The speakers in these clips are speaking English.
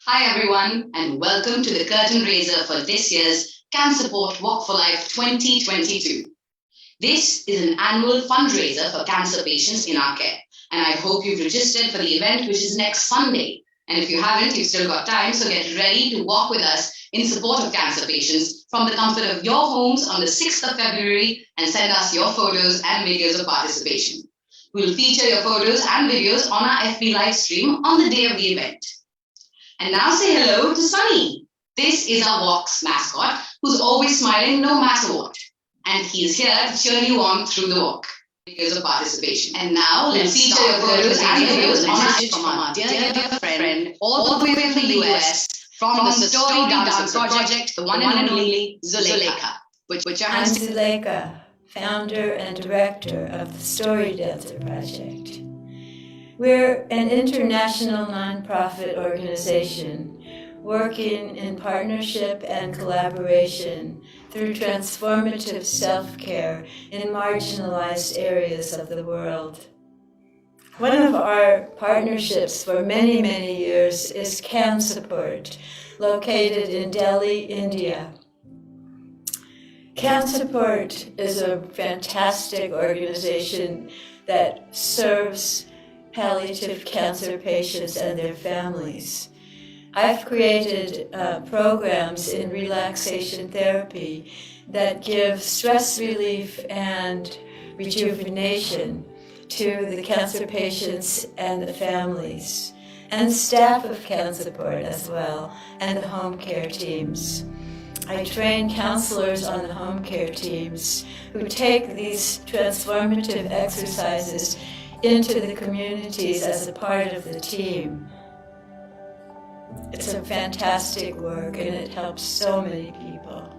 Hi everyone, and welcome to the curtain raiser for this year's CanSupport Walk for Life 2022. This is an annual fundraiser for cancer patients in our care, and I hope you've registered for the event, which is next Sunday. And if you haven't, you've still got time, so get ready to walk with us in support of cancer patients from the comfort of your homes on the 6th of February and send us your photos and videos of participation. We'll feature your photos and videos on our FB live stream on the day of the event. And now say hello to Sunny. This is our walk's mascot, who's always smiling no matter what. And he's here to cheer you on through the walk. Videos of participation. And now let's feature your photos and videos on our dear friend, all the way from the US, from the Story Dancer Project, the one and only Zuleika. Put your hands I'm Zuleika, founder and director of the Story Dancer Project. We're an international nonprofit organization working in partnership and collaboration through transformative self-care in marginalized areas of the world. One of our partnerships for many, many years is CanSupport, located in Delhi, India. CanSupport is a fantastic organization that serves palliative cancer patients and their families. I've created programs in relaxation therapy that give stress relief and rejuvenation to the cancer patients and the families, and staff of CanSupport as well, and the home care teams. I train counselors on the home care teams who take these transformative exercises into the communities as a part of the team. It's a fantastic work and it helps so many people.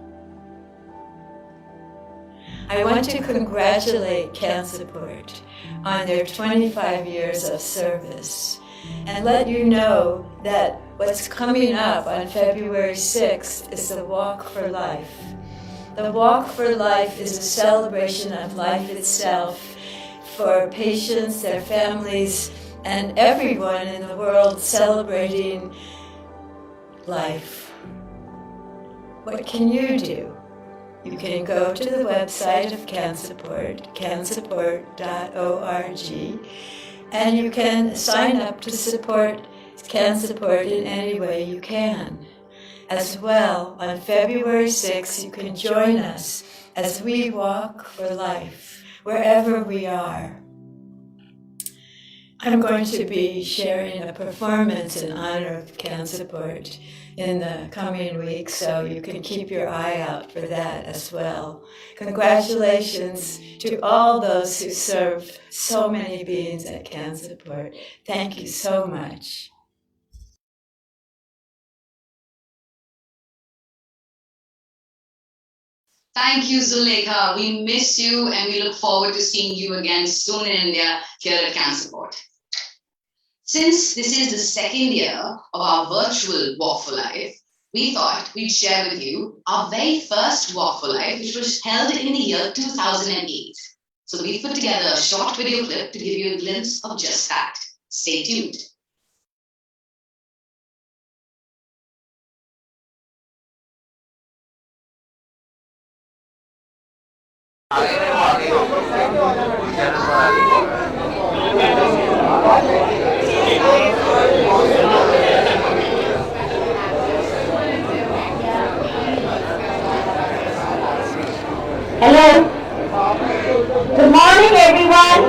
I want to congratulate CanSupport on their 25 years of service and let you know that what's coming up on February 6th is the Walk for Life. The Walk for Life is a celebration of life itself for patients, their families, and everyone in the world celebrating life. What can you do? You can go to the website of CanSupport, cansupport.org, and you can sign up to support CanSupport in any way you can. As well, on February 6th, you can join us as we walk for life, wherever we are. I'm going to be sharing a performance in honor of CanSupport in the coming weeks, so you can keep your eye out for that as well. Congratulations to all those who serve so many beings at CanSupport. Thank you so much. Thank you, Zuleika. We miss you and we look forward to seeing you again soon in India here at CanSupport. Since this is the second year of our virtual Walk for Life, we thought we'd share with you our very first Walk for Life, which was held in the year 2008. So we've put together a short video clip to give you a glimpse of just that. Stay tuned. Hello. Good morning, everyone.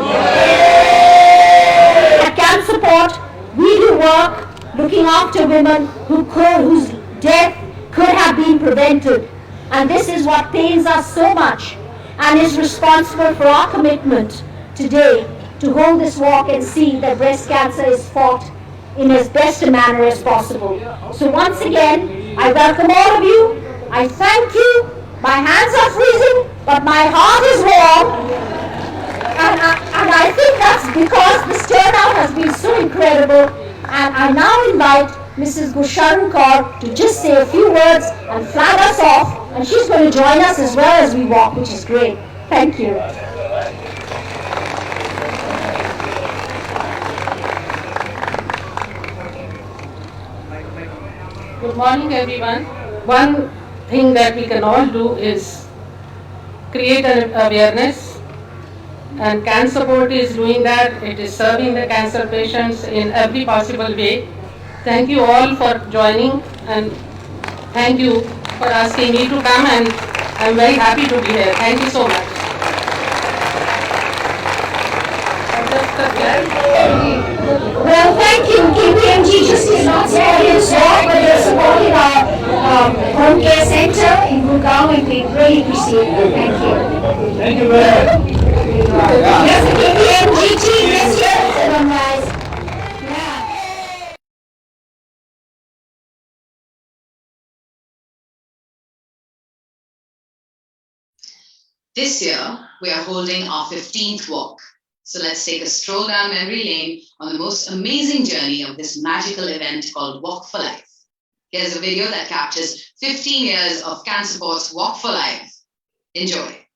At CanSupport, we do work looking after women whose death could have been prevented. And this is what pains us so much and is responsible for our commitment today to hold this walk and see that breast cancer is fought in as best a manner as possible. So once again, I welcome all of you. I thank you. My hands are freezing, but my heart is warm. And I think that's because this turnout has been so incredible. And I now invite Mrs. Gusharu Kaur to just say a few words and flag us off. And she's going to join us as well as we walk, which is great. Thank you. Good morning, everyone. One thing that we can all do is create an awareness, and CanSupport is doing that. It is serving the cancer patients in every possible way. Thank you all for joining, and thank you for asking me to come, and I'm very happy to be here. Thank you so much. Well, thank you. KPMG just is not supporting us all, but they're supporting our home care center in Gurgaon, and we really appreciate it. Thank you. Thank you very much. Yes, the KPMG team is here. Sit on, guys. Yeah. This year, we are holding our 15th walk. So let's take a stroll down memory lane on the most amazing journey of this magical event called Walk for Life. Here's a video that captures 15 years of CanSupport's Walk for Life. Enjoy.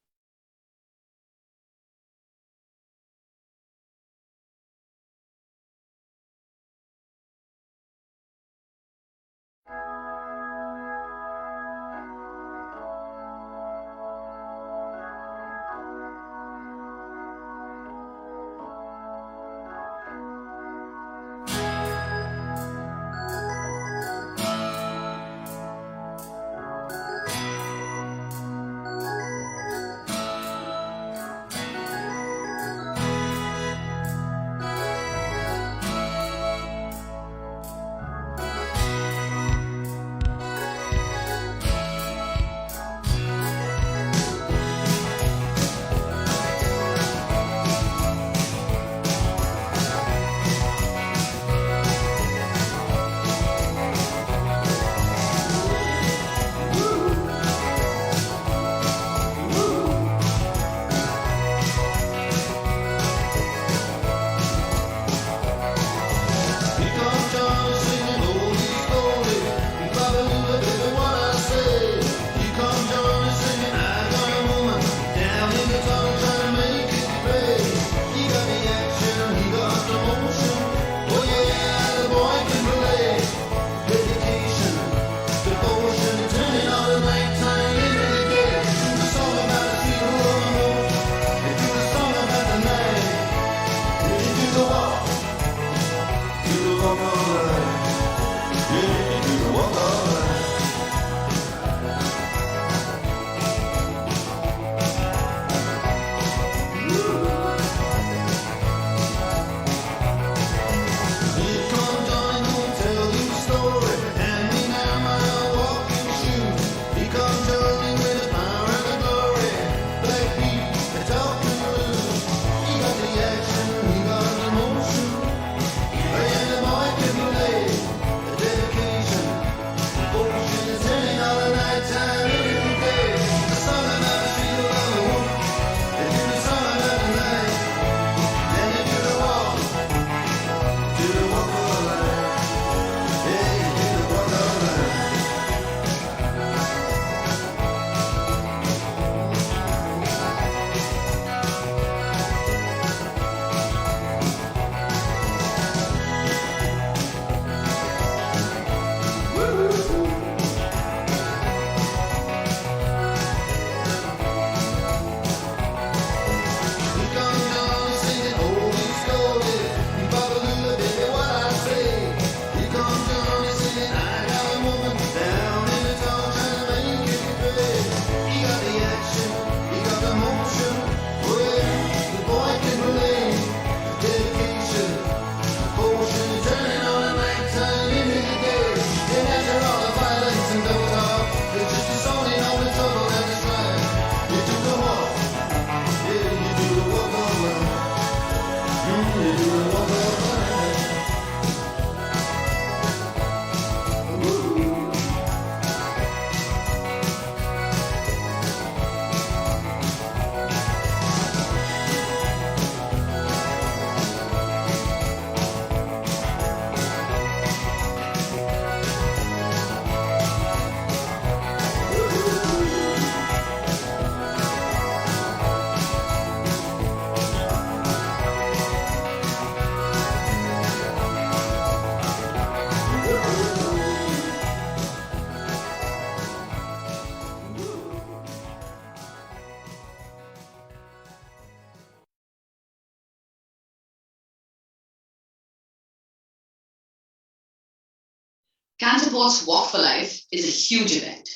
CanSupport's Walk for Life is a huge event.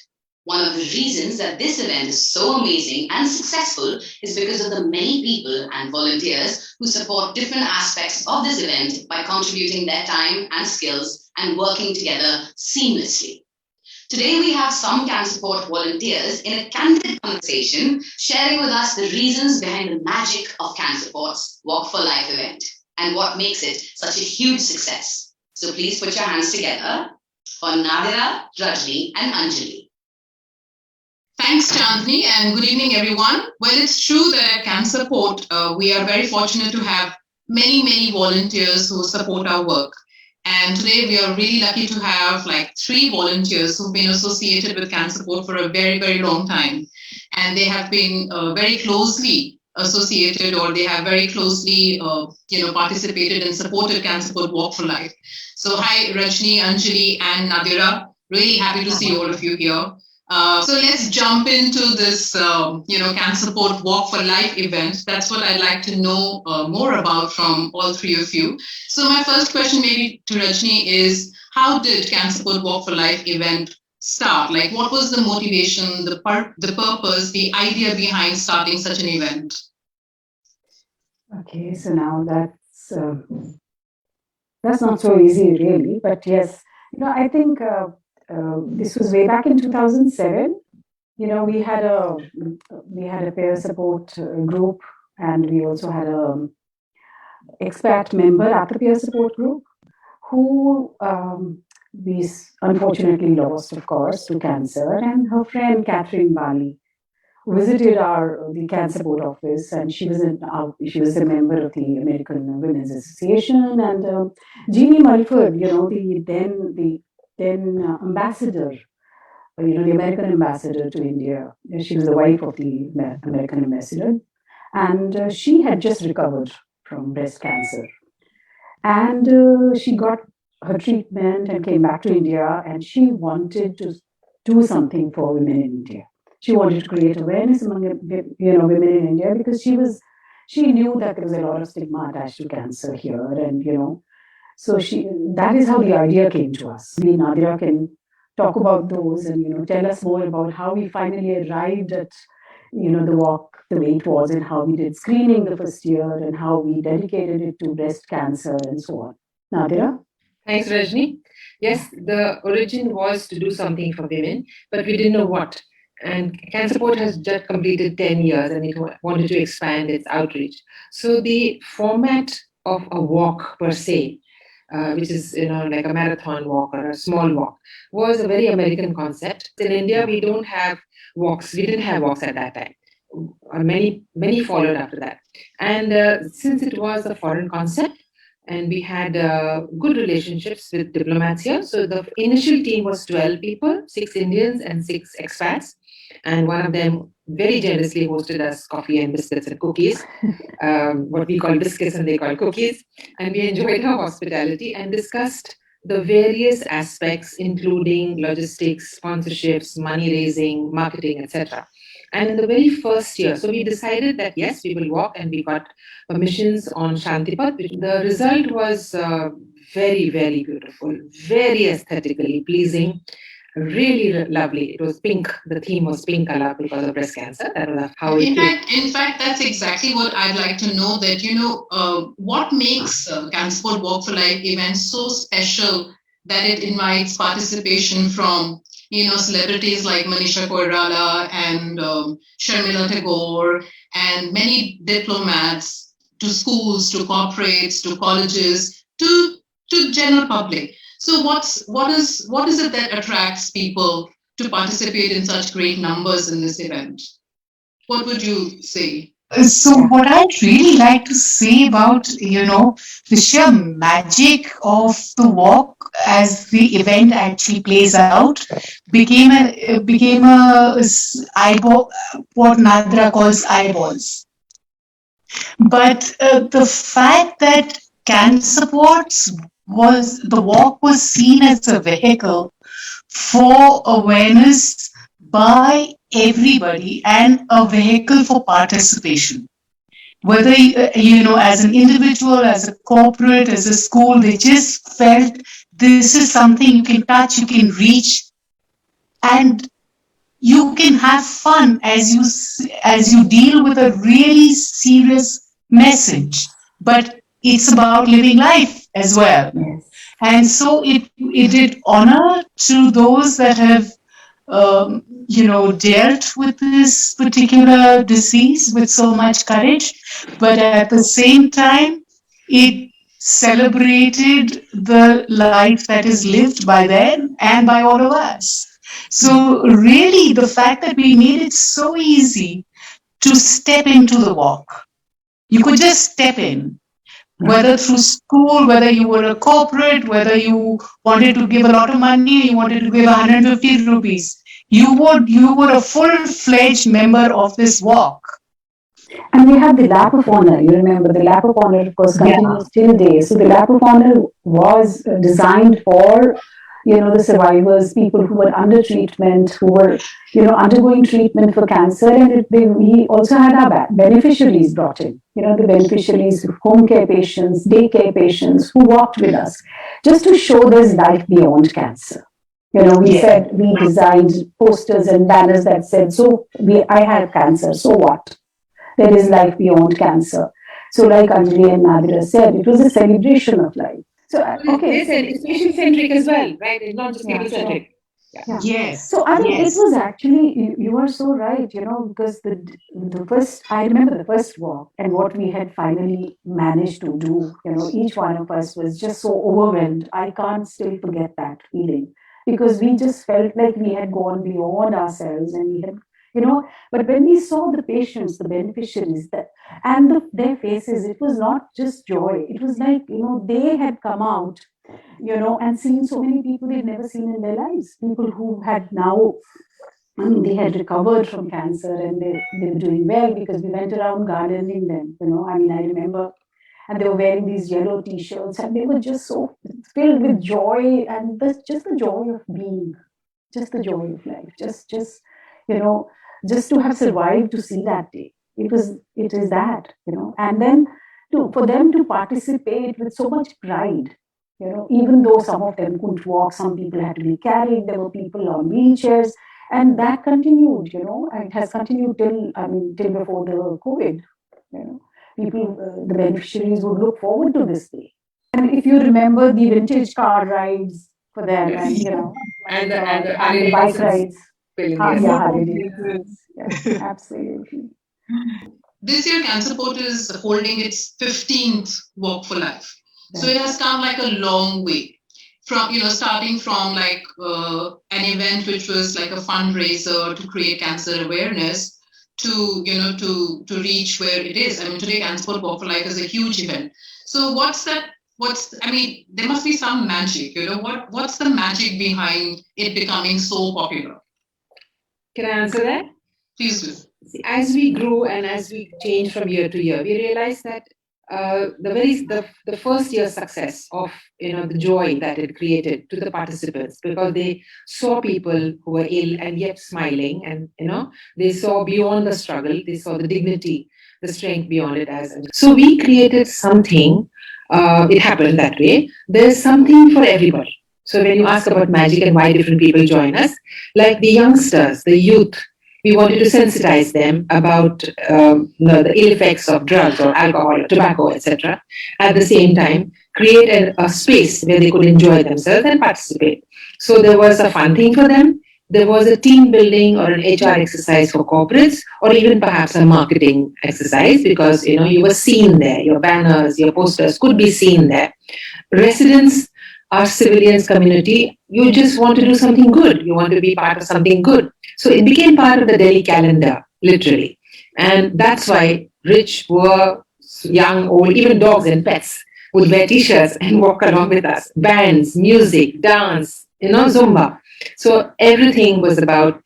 One of the reasons that this event is so amazing and successful is because of the many people and volunteers who support different aspects of this event by contributing their time and skills and working together seamlessly. Today, we have some CanSupport volunteers in a candid conversation sharing with us the reasons behind the magic of CanSupport's Walk for Life event and what makes it such a huge success. So please put your hands together for Nadira, Rajni, and Anjali. Thanks, Chandni, and good evening, everyone. Well, it's true that at CanSupport, we are very fortunate to have many volunteers who support our work. And today we are really lucky to have like 3 volunteers who've been associated with CanSupport for a very long time. And they have been very closely associated, or they have very closely participated and supported CanSupport Walk for Life. So hi, Rajni, Anjali, and Nadira. Really happy to see all of you here. So let's jump into this, CanSupport Walk for Life event. That's what I'd like to know more about from all 3 of you. So my first question maybe to Rajni is, how did CanSupport Walk for Life event start? Like, what was the motivation, the purpose, the idea behind starting such an event? Okay, so now that's not so easy really, but yes, I think this was way back in 2007. We had a peer support group, and we also had a expat member at the peer support group who we unfortunately lost, of course, to cancer. And her friend Catherine Bali visited the CanSupport office, and she was a member of the American Women's Association. And Jeannie Mulford, the then ambassador, the American ambassador to India. She was the wife of the American ambassador, and she had just recovered from breast cancer. And she got her treatment and came back to India, and she wanted to do something for women in India. She wanted to create awareness among women in India, because she knew that there was a lot of stigma attached to cancer here, and so that is how the idea came to us. Nadira can talk about those and tell us more about how we finally arrived at the walk the way it was, and how we did screening the first year, and how we dedicated it to breast cancer and so on. Nadira? Thanks, Rajni. Yes, the origin was to do something for women, but we didn't know what. And CanSupport has just completed 10 years, and it wanted to expand its outreach. So the format of a walk per se, which is like a marathon walk or a small walk, was a very American concept. In India, we don't have walks. We didn't have walks at that time. Many followed after that. And since it was a foreign concept, and we had good relationships with diplomats here, so the initial team was 12 people, 6 Indians and 6 expats. And one of them very generously hosted us coffee and biscuits and cookies, what we call biscuits and they call cookies. And we enjoyed her hospitality and discussed the various aspects, including logistics, sponsorships, money raising, marketing, etc. And in the very first year, so we decided that yes, we will walk, and we got permissions on Shantipat. The result was very beautiful, very aesthetically pleasing. Really lovely. It was pink. The theme was pink color because of breast cancer. That was how in fact, that's exactly what I'd like to know. That what makes CanSupport Walk for Life event so special that it invites participation from celebrities like Manisha Koirala and Sharmila Tagore and many diplomats, to schools, to corporates, to colleges, to general public. So what is it that attracts people to participate in such great numbers in this event? What would you say? So what I'd really like to say about, the sheer magic of the walk as the event actually plays out became a eyeball, what Nadra calls eyeballs. But the fact that the walk was seen as a vehicle for awareness by everybody and a vehicle for participation. Whether, as an individual, as a corporate, as a school, they just felt This is something you can touch, you can reach, and you can have fun as you deal with a really serious message. But it's about living life as well. Yes. And so it did honor to those that have dealt with this particular disease with so much courage, but at the same time, it celebrated the life that is lived by them and by all of us. So, really, the fact that we made it so easy to step into the walk, you could just step in, whether through school, whether you were a corporate, whether you wanted to give a lot of money, you wanted to give 150 rupees, you were a full-fledged member of this walk. And we had the lap of honor. You remember the lap of honor, of course, continues till day. So the lap of honor was designed for, the survivors, people who were under treatment, who were, undergoing treatment for cancer. And we also had our beneficiaries brought in, the beneficiaries, home care patients, daycare patients who walked with us, just to show there's life beyond cancer. We designed posters and banners that said, I have cancer, so what? There is life beyond cancer. So, like Anjali and Nadira said, it was a celebration of life. So, okay. It's patient-centric as well, right? It's not just people-centric. Yeah. Yes. So I think it was actually, you are so right, because the first, I remember the first walk and what we had finally managed to do, each one of us was just so overwhelmed. I can't still forget that feeling, because we just felt like we had gone beyond ourselves, and we had, but when we saw the patients, the beneficiaries, their faces, it was not just joy. It was like, they had come out, and seen so many people they'd never seen in their lives. People who had now, they had recovered from cancer, and they were doing well, because we went around gardening them, I remember, and they were wearing these yellow t-shirts, and they were just so filled with joy, and just the joy of being, just the joy of life, just to have survived to see that day. It is that, and then for them to participate with so much pride, even though some of them couldn't walk, some people had to be carried, there were people on wheelchairs, and that continued, and it has continued till before the COVID. People, the beneficiaries would look forward to this day. And if you remember the vintage car rides for them, and the bike rides. Absolutely. This year, CanSupport is holding its 15th Walk for Life. So it has come like a long way from, starting from like an event which was like a fundraiser to create cancer awareness to, to reach where it is. Today CanSupport Walk for Life is a huge event. So there must be some magic, what's the magic behind it becoming so popular? Can I answer that? Please do. See, as we grow and as we change from year to year, we realize that the first year success of the joy that it created to the participants, because they saw people who were ill and yet smiling, and they saw beyond the struggle, they saw the dignity, the strength beyond it. So we created something. It happened that way. There's something for everybody. So when you ask about magic and why different people join us, like the youngsters, the youth, we wanted to sensitize them about the ill effects of drugs or alcohol or tobacco, etc. At the same time, create a space where they could enjoy themselves and participate. So there was a fun thing for them. There was a team building or an HR exercise for corporates, or even perhaps a marketing exercise, because you were seen there. Your banners, your posters could be seen there. Residents, our civilians community, you just want to do something good. You want to be part of something good. So it became part of the Delhi calendar, literally. And that's why rich, poor, young, old, even dogs and pets would wear t-shirts and walk along with us. Bands, music, dance, Zumba. So everything was about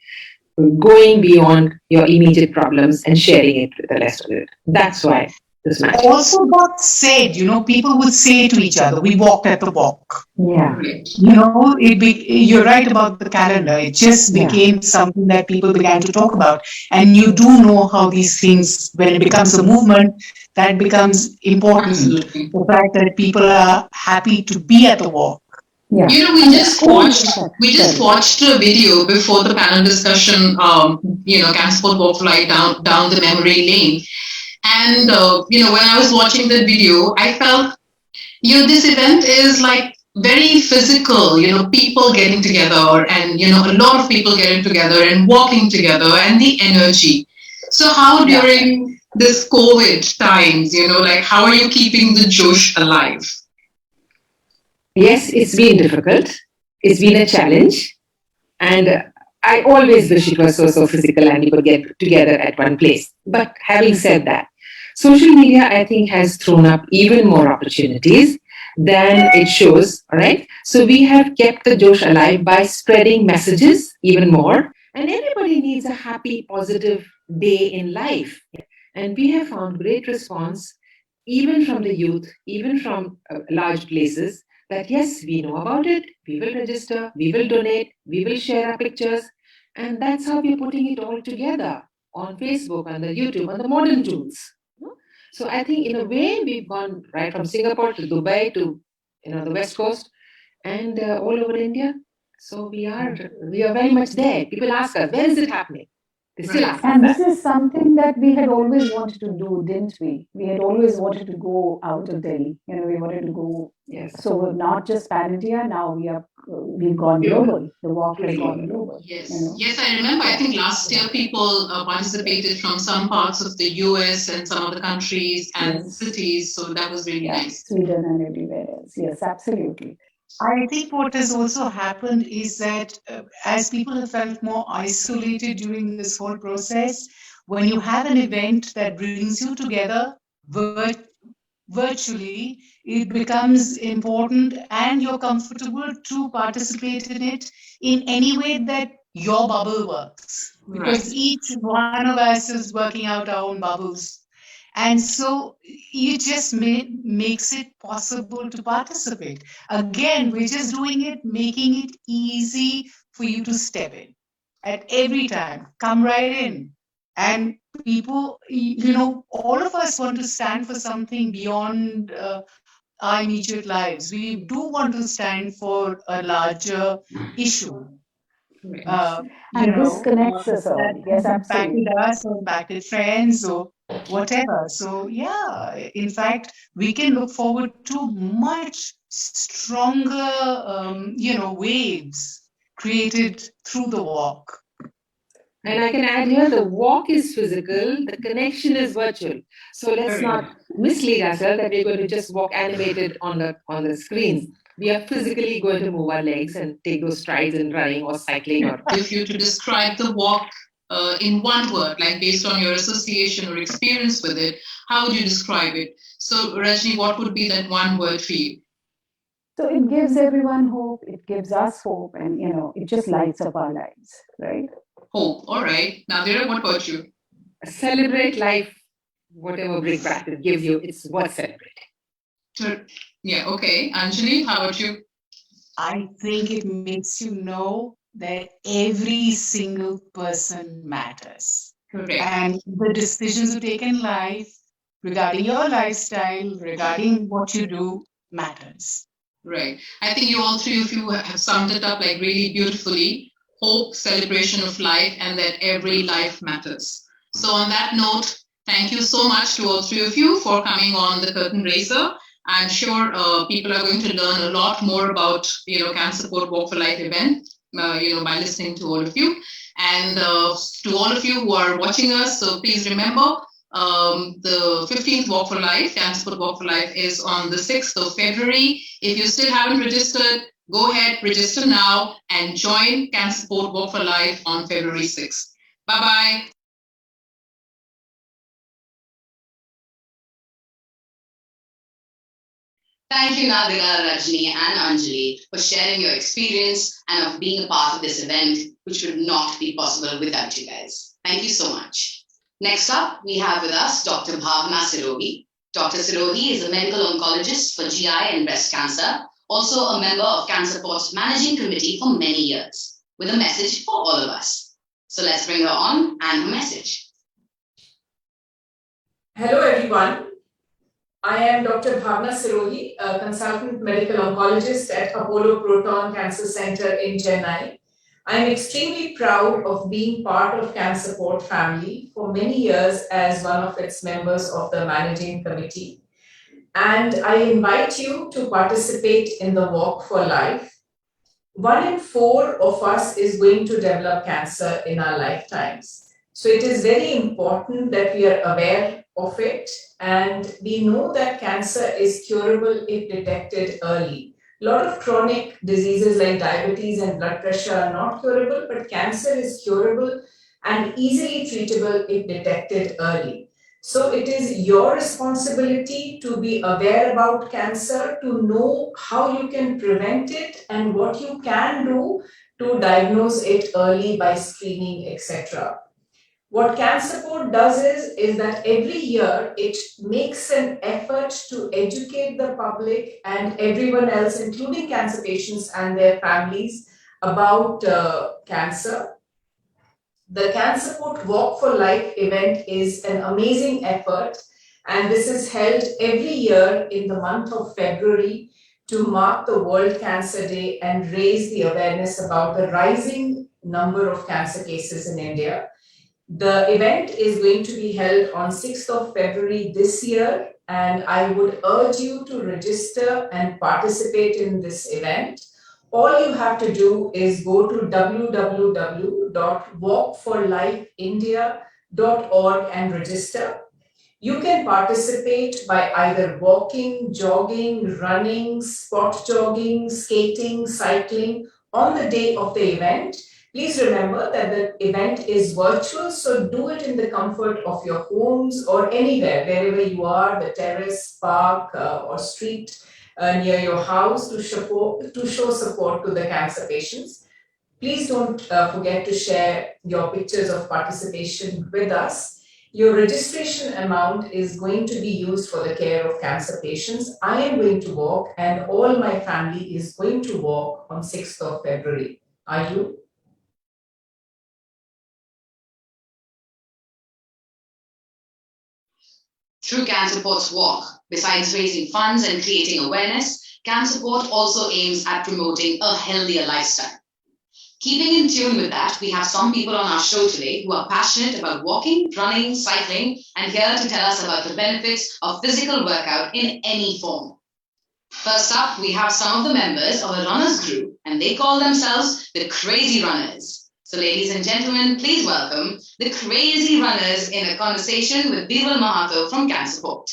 going beyond your immediate problems and sharing it with the rest of it. That's why this matters. Also got said, people would say to each other, we walked at the walk. Yeah. You're right about the calendar. It just became something that people began to talk about. And you do know how these things, when it becomes a movement, that becomes important. Absolutely. The fact that people are happy to be at the walk. Yeah. We just watched a video before the panel discussion. CanSupport Walk Flight down the memory lane, and when I was watching that video, I felt this event is like very physical. People getting together, and a lot of people getting together and walking together, and the energy. So how during this COVID times, like how are you keeping the Josh alive? Yes, it's been difficult. It's been a challenge. And I always wish it was so physical and we could get together at one place. But having said that, social media, I think, has thrown up even more opportunities than it shows. All right. So we have kept the Josh alive by spreading messages even more. And everybody needs a happy, positive day in life. And we have found great response, even from the youth, even from large places, that yes, we know about it, we will register, we will donate, we will share our pictures. And that's how we're putting it all together on Facebook, on the YouTube, on the modern tools. So I think in a way we've gone right from Singapore to Dubai to the West Coast and all over India. So we are very much there. People ask us, where is it happening? They still ask us And that. this is something that we had always wanted to do, didn't we? We had always wanted to go out of Delhi. We wanted to go. Yes. So not just pan India. Now we've gone global. The walk has gone global. Yes, I remember. I think last year people participated from some parts of the US and some other countries and cities. So that was really nice. Sweden and everywhere else. Yes, absolutely. I think what has also happened is that as people have felt more isolated during this whole process, when you have an event that brings you together virtually, it becomes important and you're comfortable to participate in it in any way that your bubble works. Because each one of us is working out our own bubbles. And so it just makes it possible to participate. Again, we're just doing it, making it easy for you to step in at every time. Come right in. And people, all of us want to stand for something beyond our immediate lives. We do want to stand for a larger issue. And this connects us all. That Yes, has absolutely. impacted us or impacted friends or whatever. So, yeah, in fact, we can look forward to much stronger, waves created through the walk. And I can add here, the walk is physical, the connection is virtual. So let's not mislead ourselves that we're going to just walk animated on the screens. We are physically going to move our legs and take those strides in running or cycling. Or if you to describe the walk in one word, like based on your association or experience with it, how would you describe it? So Rajni, what would be that one word for you? So it gives everyone hope. It gives us hope, and it just lights up our lives, right? Hope. All right. Nadira, what about you? Celebrate life, whatever big breath it gives you, it's worth celebrating. Yeah, okay. Anjali, how about you? I think it makes you know that every single person matters. Correct. And the decisions you take in life regarding your lifestyle, regarding what you do, matters. Right. I think all three of you have summed it up like really beautifully. Hope, celebration of life, and that every life matters. So on that note, thank you so much to all three of you for coming on the Curtain Raiser. I'm sure people are going to learn a lot more about CanSupport Walk for Life event by listening to all of you. And to all of you who are watching us, so please remember the 15th Walk for Life, CanSupport Walk for Life, is on the 6th of February. If you still haven't registered, go ahead, register now and join CanSupport Walk for Life on February 6th. Bye-bye. Thank you, Nadira, Rajni, and Anjali, for sharing your experience and of being a part of this event, which would not be possible without you guys. Thank you so much. Next up, we have with us Dr. Bhavna Sirohi. Dr. Sirohi is a medical oncologist for GI and breast cancer, also a member of CanSupport's managing committee for many years, with a message for all of us. So let's bring her on and her message. Hello, everyone. I am Dr. Bhavna Sirohi, a consultant medical oncologist at Apollo Proton Cancer Center in Chennai. I am extremely proud of being part of CanSupport family for many years as one of its members of the managing committee. And I invite you to participate in the Walk for Life. 1 in 4 of us is going to develop cancer in our lifetimes. So it is very important that we are aware of it, and we know that cancer is curable if detected early. A lot of chronic diseases like diabetes and blood pressure are not curable, but cancer is curable and easily treatable if detected early. So it is your responsibility to be aware about cancer, to know how you can prevent it and what you can do to diagnose it early by screening, etc. What CanSupport does is that every year it makes an effort to educate the public and everyone else, including cancer patients and their families, about cancer. The CanSupport Walk for Life event is an amazing effort, and this is held every year in the month of February to mark the World Cancer Day and raise the awareness about the rising number of cancer cases in India. The event is going to be held on 6th of February this year, and I would urge you to register and participate in this event. All you have to do is go to www.walkforlifeindia.org and register. You can participate by either walking, jogging, running, spot jogging, skating, cycling on the day of the event. Please remember that the event is virtual, so do it in the comfort of your homes or anywhere, wherever you are, the terrace, park, or street near your house to show support to the cancer patients. Please don't forget to share your pictures of participation with us. Your registration amount is going to be used for the care of cancer patients. I am going to walk, and all my family is going to walk on 6th of February. Are you? Through CanSupport's walk, besides raising funds and creating awareness, CanSupport also aims at promoting a healthier lifestyle. Keeping in tune with that, we have some people on our show today who are passionate about walking, running, cycling, and here to tell us about the benefits of physical workout in any form. First up, we have some of the members of a runners group, and they call themselves the Crazy Runners. So, ladies and gentlemen, please welcome the Crazy Runners in a conversation with Biral Mahato from CanSupport.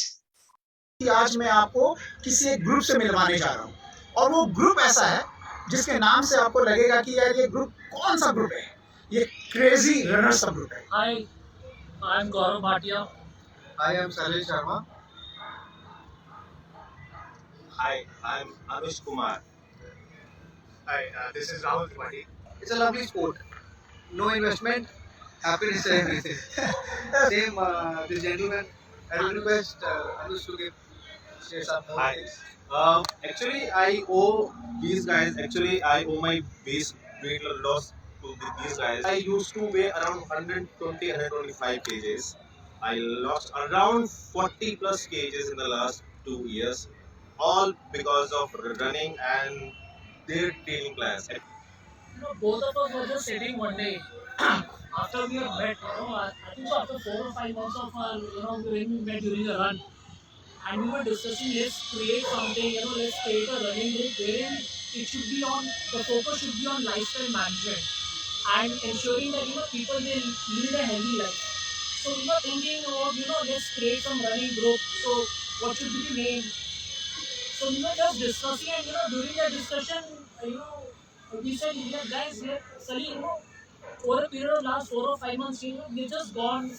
आज मैं आपको किसी एक group से मिलवाने जा रहा हूँ, और वो ग्रुप ऐसा है जिसके नाम से आपको लगेगा कि यार ये ग्रुप कौन सा ग्रुप है, ये क्रेजी रनर्स का ग्रुप है। Hi, I'm Gaurav Bhatia. I am Salil Sharma. Hi, I'm Anush Kumar. Hi, this is Rahul Tripathi. It's a lovely sport. No investment, happiness and everything. Same, this gentleman. I will request Anush to share some more Hi. things. Actually, I owe these guys. Actually, I owe my base weight loss to these guys. I used to weigh around 120, 125 kgs. I lost around 40 plus kgs in the last 2 years, all because of running and their training plans. Both of us were just sitting one day after we had met. I think so after 4 or 5 months of when we met during a run, and we were discussing let's create something. Let's create a running group wherein it should be on the focus should be on lifestyle management and ensuring that people they lead a healthy life. So we were thinking about let's create some running group. So what should be the name? So we were just discussing, and during the discussion, we said, guys, Salim, over a period of last 4 or 5 months, we've just gone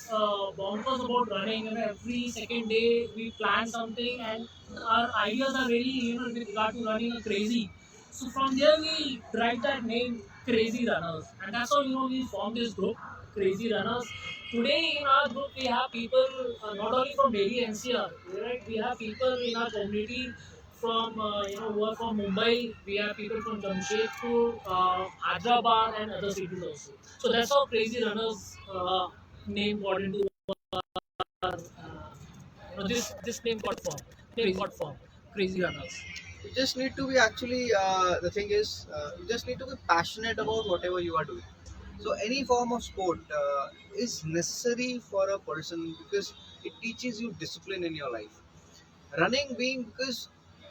bonkers about running. Every second day we plan something, and our ideas are very, with regard to running, crazy. So from there we derived that name, Crazy Runners, and that's how we formed this group, Crazy Runners. Today in our group we have people not only from Delhi NCR, right? We have people in our community from who are from Mumbai. We have people from Jamshedpur, Hyderabad, and other cities also. So that's how Crazy Runners name got into this name got formed. take God form, crazy runners. You just need to be actually, the thing is, you just need to be passionate about whatever you are doing. So any form of sport is necessary for a person because it teaches you discipline in your life. Running being because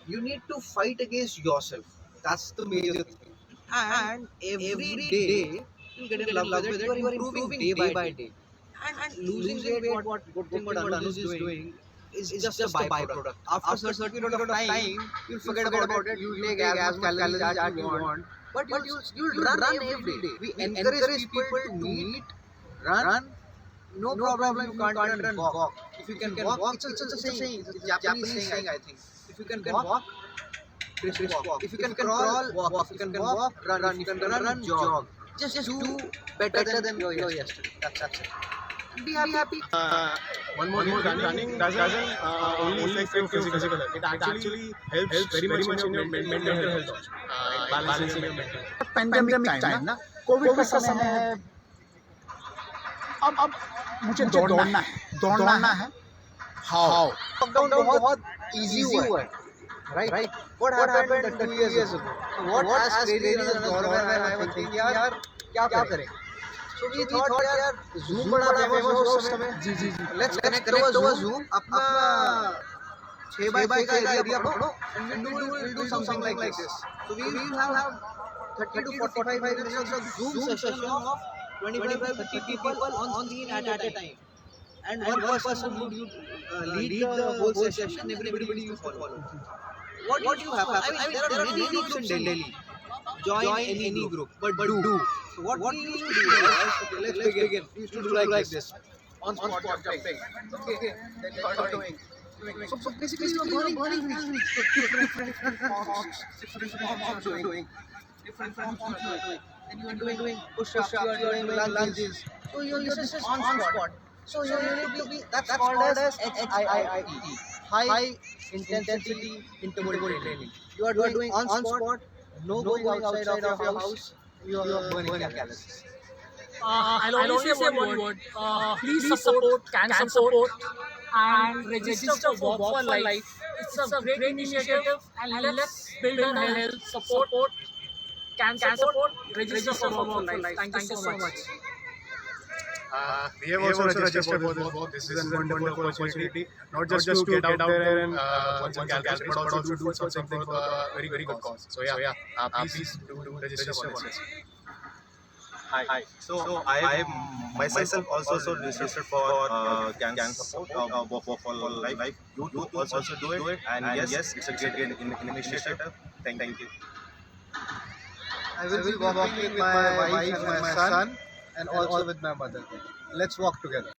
you need to fight against yourself. That's the major thing. And every day you get in love with it. You are improving day by day. And losing weight, what good thing what Anuj is doing is just a byproduct. After a certain period of time, you'll forget about it. You take as much calories as you want. But you'll run every day. We encourage people to meet, run. No problem. You can't even walk. If you can walk, it's a saying. It's a Japanese saying, I think. If you can walk, brisk walk. If you can crawl, walk. If you can walk, run. If you can run, jog. Just do better than you were yesterday. That's it. Be happy. One more thing, running doesn't only affect your physical health. It actually helps very much in your mental health also. Balancing your mental health. Pandemic time ना Covid का समय है अब मुझे दौड़ना है how lockdown बहुत easy हुआ है right what happened 2 years ago what has created an environment I was thinking यार क्या करें so we thought यार zoom बड़ा फेमस उस समय जी let's connect over zoom अपना 6x6 का एरिया पकड़ो and we'll do something like this so we will have 30 to 45 minutes of zoom session of 25 to 30 people on screen at a time and one person would lead the whole session and everybody used to follow. What you have? I mean, there are many groups in Delhi. Join any group, but do. So what we used to do was, okay, let's begin. We used to do like this. On spot jumping. Okay. Then you are doing. So basically you are burning different forms. Different forms doing. Then you are doing push-ups, you are doing lunges. So this is on spot. So you need to be, that's called as HIIT, high intensity interval training. You are doing on spot, no going outside of your house, you are burning calories. I'll only say one word. Please support CanSupport and register for Walk for Life. It's a great initiative and let's build our health. Support CanSupport, register for Walk for Life. Thank you so much. We have also registered for this walk. This is a wonderful opportunity, not just to get out there and burn some calories, but also to do something for a very good cause. So please do register for this. Hi. So I myself also registered for CanSupport Walk for Life. You also do it, and yes, it's a great initiative. Thank you. I will be walking with my wife and my son and also with my mother. Let's walk together.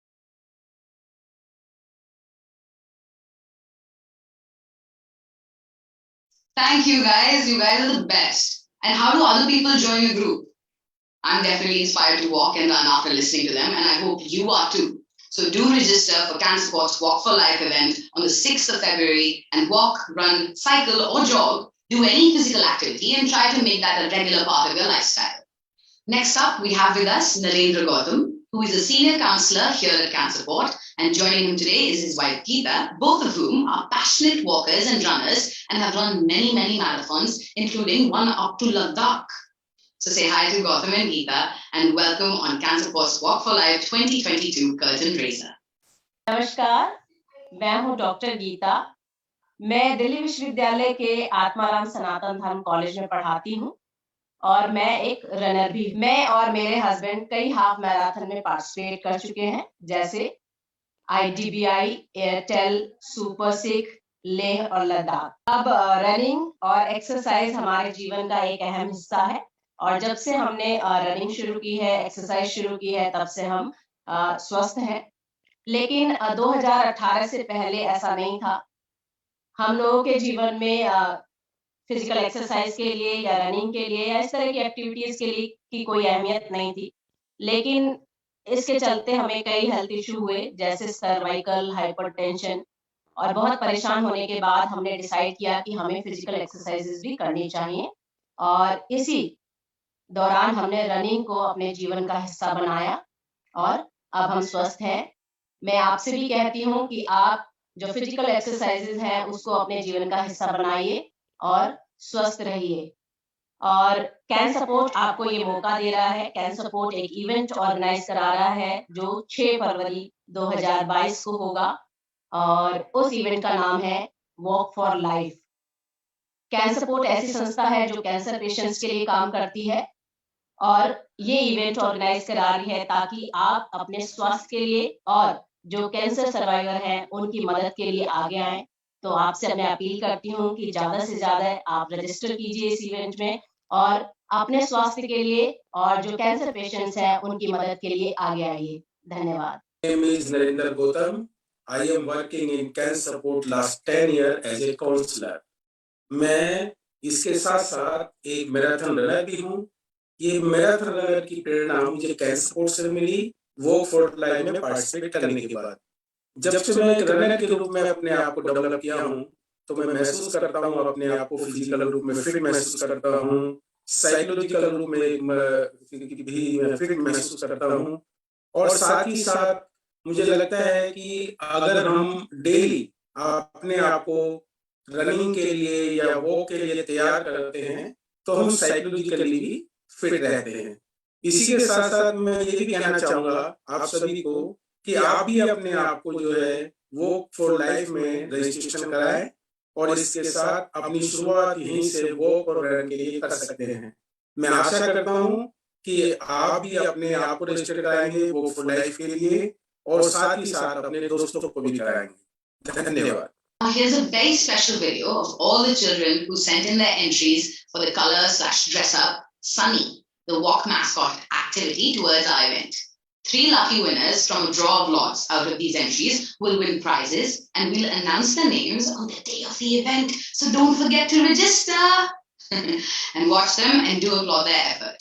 Thank you guys. You guys are the best. And how do other people join your group? I'm definitely inspired to walk and run after listening to them, and I hope you are too. So do register for CanSupport's Walk for Life event on the 6th of February and walk, run, cycle or jog, do any physical activity and try to make that a regular part of your lifestyle. Next up, we have with us Narendra Gautam, who is a senior counselor here at CanSupport, and joining him today is his wife Geeta, both of whom are passionate walkers and runners and have run many marathons, including one up to Ladakh. So say hi to Gautam and Geeta and welcome on CanSupport's Walk for Life 2022 Curtain Raiser. नमस्कार, मैं हूं doctor Gita. मैं दिल्ली विश्वविद्यालय के आत्माराम सनातन धर्म college में पढ़ाती हूं और मैं एक रनर भी। मैं और मेरे हस्बैंड कई हाफ मैराथन में पार्टिसिपेट कर चुके हैं, जैसे IDBI, Airtel, super Sikh, Leh और लद्दाख। अब रनिंग और एक्सरसाइज हमारे जीवन का एक अहम हिस्सा है और जब से हमने रनिंग शुरू की है, एक्सरसाइज शुरू की है, तब से हम स्वस्थ हैं। लेकिन 2018 से पहले ऐसा नहीं था। हम लोगों के जीवन में फिजिकल एक्सरसाइज के लिए या रनिंग के लिए या इस तरह की एक्टिविटीज के लिए की कोई अहमियत नहीं थी, लेकिन इसके चलते हमें कई हेल्थ इशू हुए, जैसे सर्वाइकल, हाइपरटेंशन, और बहुत परेशान होने के बाद हमने डिसाइड किया कि हमें फिजिकल एक्सरसाइजेज भी करनी चाहिए और इसी दौरान हमने रनिंग को अपने जीवन का हिस्सा बनाया और अब हम स्वस्थ हैं। मैं आपसे भी कहती हूँ कि आप जो फिजिकल एक्सरसाइजेज हैं उसको अपने जीवन का हिस्सा बनाइए और स्वस्थ रहिए। और कैन सपोर्ट आपको ये मौका दे रहा है। कैन सपोर्ट एक इवेंट ऑर्गेनाइज करा रहा है जो 6 फरवरी 2022 को होगा और उस इवेंट का नाम है walk for life. Can support ऐसी संस्था है जो कैंसर पेशेंट्स के लिए काम करती है और ये इवेंट ऑर्गेनाइज करा रही है ताकि आप अपने स्वास्थ्य के लिए और जो कैंसर सर्वाइवर हैं उनकी मदद के लिए आगे आएं। तो आपसे मैं अपील करती हूँ कि ज़्यादा से ज़्यादा आप रजिस्टर कीजिए इस इवेंट में और अपने स्वास्थ्य के लिए और जो कैंसर पेशेंट्स हैं उनकी मदद के लिए आगे आइए। धन्यवाद। My name is Narendra Gautam. I am working in CanSupport last 10 years as a counselor. मैं इसके साथ साथ एक मैराथन रनर भी हूँ। ये मैराथन रनर की प्रेरणा मुझे CanSupport से मिली वॉक फॉर लाइफ में पार्टिसिपेट करने के बाद। जब से मैं एक रनर के रूप में अपने आप को डेवलप किया हूँ तो मैं महसूस करता हूँ अपने आप को फिजिकल रूप में फिट महसूस करता हूँ, साइकोलॉजिकल रूप में भी फिट महसूस करता हूँ और साथ ही साथ मुझे लगता है कि अगर हम डेली अपने आप को रनिंग के लिए या वॉक के लिए तैयार करते हैं तो हम साइकोलॉजिकली भी फिट रहते हैं। इसी के साथ साथ मैं ये भी कहना चाहूँगा आप सभी को कि आप भी अपने आप को जो है वॉक फॉर लाइफ में रजिस्ट्रेशन कराएं और इसके साथ अपनी शुरुआत यहीं से वॉक और रन के लिए कर सकते हैं। मैं आशा करता हूँ कि आप भी अपने आप को रजिस्टर कराएंगे वॉक फॉर लाइफ के लिए और साथ ही साथ अपने दोस्तों को भी कराएंगे। धन्यवाद। Here's a very special video of all the children who sent in their entries for the color/dress up Sunny, the walk mascot activity towards our event. 3 lucky winners from a draw of lots out of these entries will win prizes and we'll announce their names on the day of the event. So don't forget to register and watch them and do applaud their effort.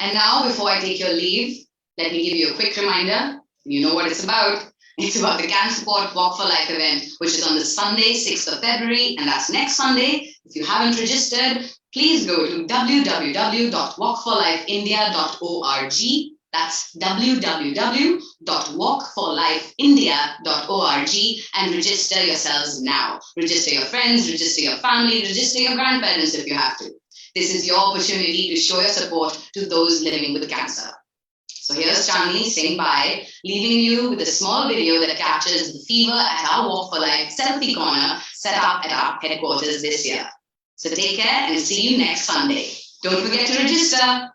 And now, before I take your leave, let me give you a quick reminder. You know what it's about. It's about the CanSupport Walk for Life event, which is on the Sunday, 6th of February, and that's next Sunday. If you haven't registered, please go to www.walkforlifeindia.org. That's www.walkforlifeindia.org and register yourselves now. Register your friends, register your family, register your grandparents if you have to. This is your opportunity to show your support to those living with cancer. So here's Chandni saying bye, leaving you with a small video that captures the fever at our Walk for Life selfie corner set up at our headquarters this year. So take care and see you next Sunday. Don't forget to register.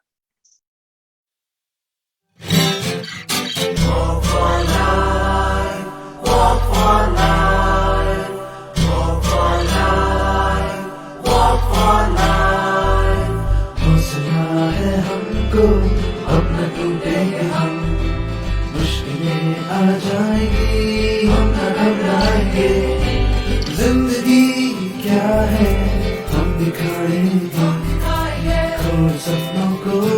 Walk for life, walk for life, walk for life, walk for life. हौसला है हमको, अब न टूटेंगे हम, मुश्किलें आ जाएंगी, हम न घबराएंगे। जिंदगी क्या है, हम दिखाएंगे, खोल सपनों को।